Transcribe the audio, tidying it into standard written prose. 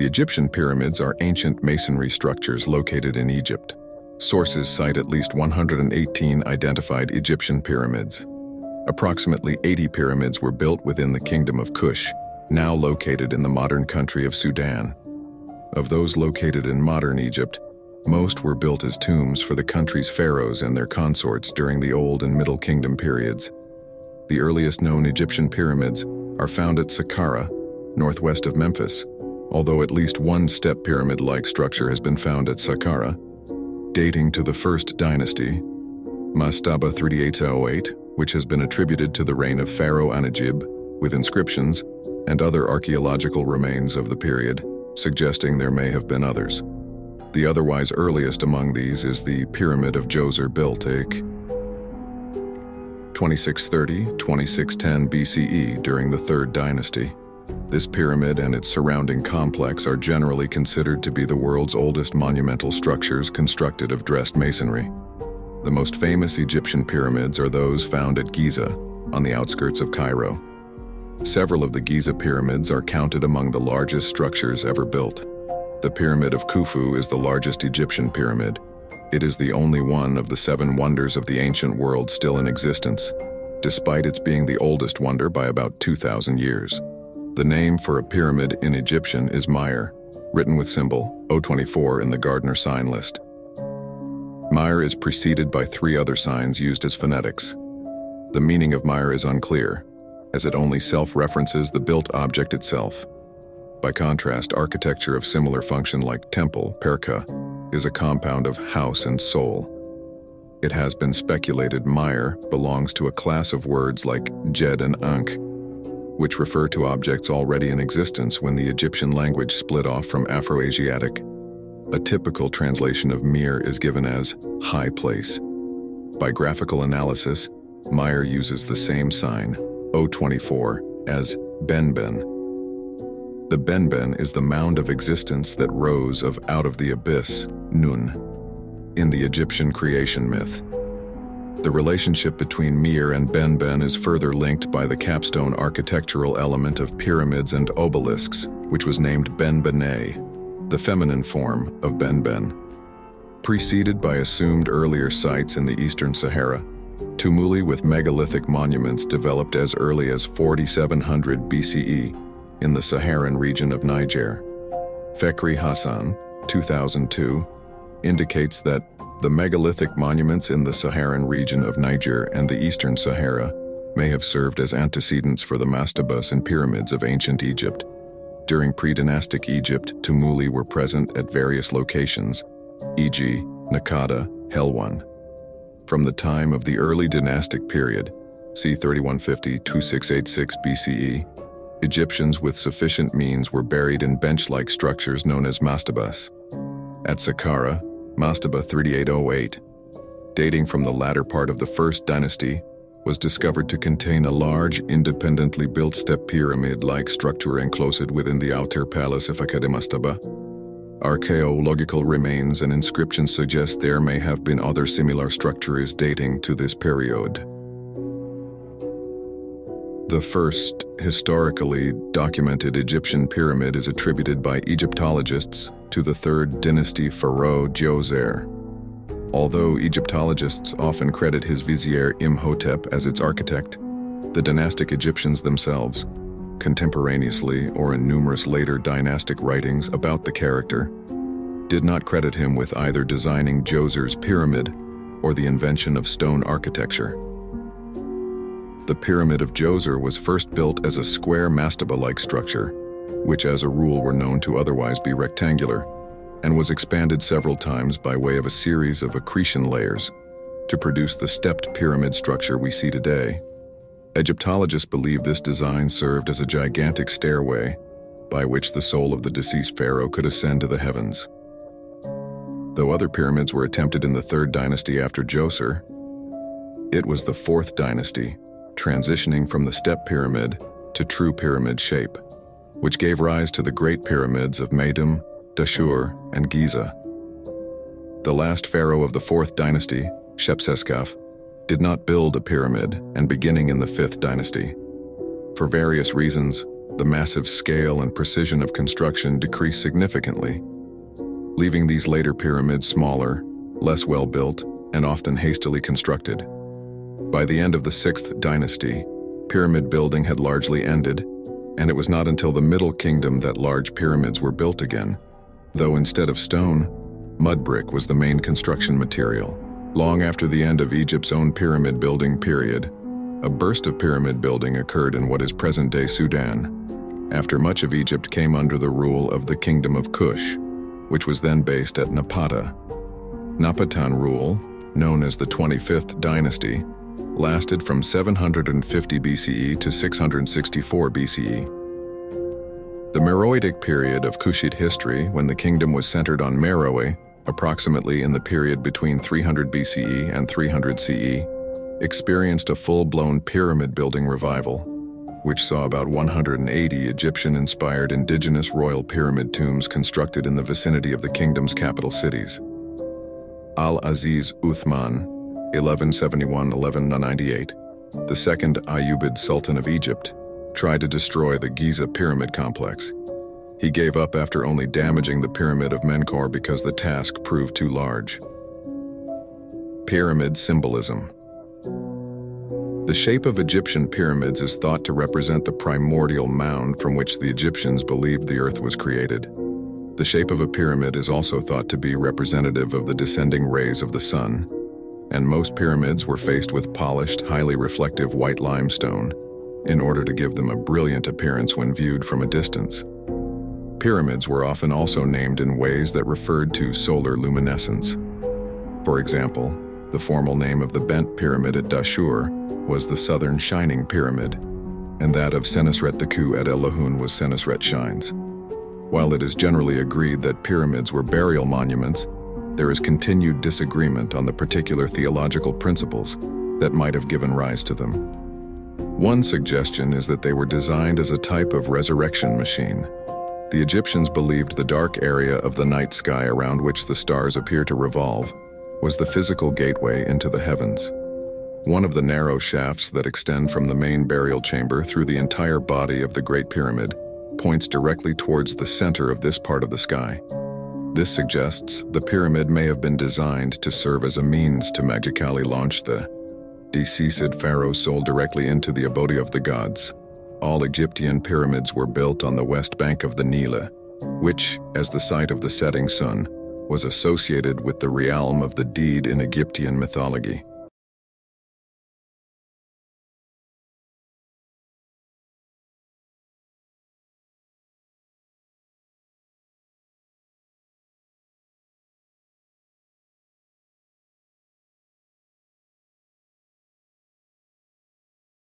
The Egyptian pyramids are ancient masonry structures located in Egypt. Sources cite at least 118 identified Egyptian pyramids. Approximately 80 pyramids were built within the Kingdom of Kush, now located in the modern country of Sudan. Of those located in modern Egypt, most were built as tombs for the country's pharaohs and their consorts during the Old and Middle Kingdom periods. The earliest known Egyptian pyramids are found at Saqqara, northwest of Memphis, although at least one step pyramid-like structure has been found at Saqqara, dating to the First Dynasty, Mastaba 3808, which has been attributed to the reign of Pharaoh Anajib, with inscriptions and other archaeological remains of the period, suggesting there may have been others. The otherwise earliest among these is the Pyramid of Djoser built a 2630-2610 BCE during the Third Dynasty. This pyramid and its surrounding complex are generally considered to be the world's oldest monumental structures constructed of dressed masonry. The most famous Egyptian pyramids are those found at Giza, on the outskirts of Cairo. Several of the Giza pyramids are counted among the largest structures ever built. The Pyramid of Khufu is the largest Egyptian pyramid. It is the only one of the 7 wonders of the ancient world still in existence, despite its being the oldest wonder by about 2,000 years. The name for a pyramid in Egyptian is Mire, written with symbol O24 in the Gardner sign list. Mire is preceded by 3 other signs used as phonetics. The meaning of Mire is unclear, as it only self-references the built object itself. By contrast, architecture of similar function like temple, perka, is a compound of house and soul. It has been speculated Mire belongs to a class of words like Jed and Ankh, which refer to objects already in existence when the Egyptian language split off from Afro-Asiatic. A typical translation of Mir is given as high place. By graphical analysis, Mire uses the same sign, O24, as Benben. The Benben is the mound of existence that rose out of the abyss, Nun, in the Egyptian creation myth. The relationship between Mir and Benben is further linked by the capstone architectural element of pyramids and obelisks, which was named Benbenei, the feminine form of Benben. Preceded by assumed earlier sites in the Eastern Sahara, tumuli with megalithic monuments developed as early as 4700 BCE in the Saharan region of Niger. Fekri Hassan, 2002, indicates that the megalithic monuments in the Saharan region of Niger and the Eastern Sahara may have served as antecedents for the mastabas and pyramids of ancient Egypt. During pre-dynastic Egypt, tumuli were present at various locations, e.g., Nakada, Helwan. From the time of the early dynastic period, c. 3150-2686 BCE, Egyptians with sufficient means were buried in bench-like structures known as mastabas. At Saqqara, Mastaba 3808, dating from the latter part of the First Dynasty, was discovered to contain a large, independently built step pyramid-like structure enclosed within the outer palace of Mastaba. Archaeological remains and inscriptions suggest there may have been other similar structures dating to this period. The first historically documented Egyptian pyramid is attributed by Egyptologists to the Third Dynasty pharaoh Djoser. Although Egyptologists often credit his vizier Imhotep as its architect, the dynastic Egyptians themselves, contemporaneously or in numerous later dynastic writings about the character, did not credit him with either designing Djoser's pyramid or the invention of stone architecture. The Pyramid of Djoser was first built as a square mastaba-like structure, which as a rule were known to otherwise be rectangular, and was expanded several times by way of a series of accretion layers to produce the stepped pyramid structure we see today. Egyptologists believe this design served as a gigantic stairway by which the soul of the deceased pharaoh could ascend to the heavens. Though other pyramids were attempted in the Third Dynasty after Djoser, it was the Fourth Dynasty, transitioning from the step pyramid to true pyramid shape, which gave rise to the Great Pyramids of Meidum, Dashur, and Giza. The last pharaoh of the Fourth Dynasty, Shepseskaf, did not build a pyramid, and beginning in the Fifth Dynasty. For various reasons, the massive scale and precision of construction decreased significantly, leaving these later pyramids smaller, less well-built, and often hastily constructed. By the end of the 6th dynasty, pyramid building had largely ended, and it was not until the Middle Kingdom that large pyramids were built again, though instead of stone, mud brick was the main construction material. Long after the end of Egypt's own pyramid building period, a burst of pyramid building occurred in what is present-day Sudan, after much of Egypt came under the rule of the Kingdom of Kush, which was then based at Napata. Napatan rule, known as the 25th dynasty, lasted from 750 BCE to 664 BCE. The Meroitic period of Kushite history, when the kingdom was centered on Meroe, approximately in the period between 300 BCE and 300 CE, experienced a full-blown pyramid-building revival, which saw about 180 Egyptian-inspired indigenous royal pyramid tombs constructed in the vicinity of the kingdom's capital cities. Al-Aziz Uthman, 1171–1198, the second Ayyubid Sultan of Egypt, tried to destroy the Giza pyramid complex. He gave up after only damaging the Pyramid of Menkaure because the task proved too large. Pyramid symbolism. The shape of Egyptian pyramids is thought to represent the primordial mound from which the Egyptians believed the earth was created. The shape of a pyramid is also thought to be representative of the descending rays of the sun, and most pyramids were faced with polished, highly reflective white limestone in order to give them a brilliant appearance when viewed from a distance. Pyramids were often also named in ways that referred to solar luminescence. For example, the formal name of the Bent Pyramid at Dashur was the Southern Shining Pyramid, and that of Senusret the Ku at El Lahoun was Senusret Shines. While it is generally agreed that pyramids were burial monuments, there is continued disagreement on the particular theological principles that might have given rise to them. One suggestion is that they were designed as a type of resurrection machine. The Egyptians believed the dark area of the night sky around which the stars appear to revolve was the physical gateway into the heavens. One of the narrow shafts that extend from the main burial chamber through the entire body of the Great Pyramid points directly towards the center of this part of the sky. This suggests the pyramid may have been designed to serve as a means to magically launch the deceased pharaoh's soul directly into the abode of the gods. All Egyptian pyramids were built on the west bank of the Nile, which, as the site of the setting sun, was associated with the realm of the dead in Egyptian mythology.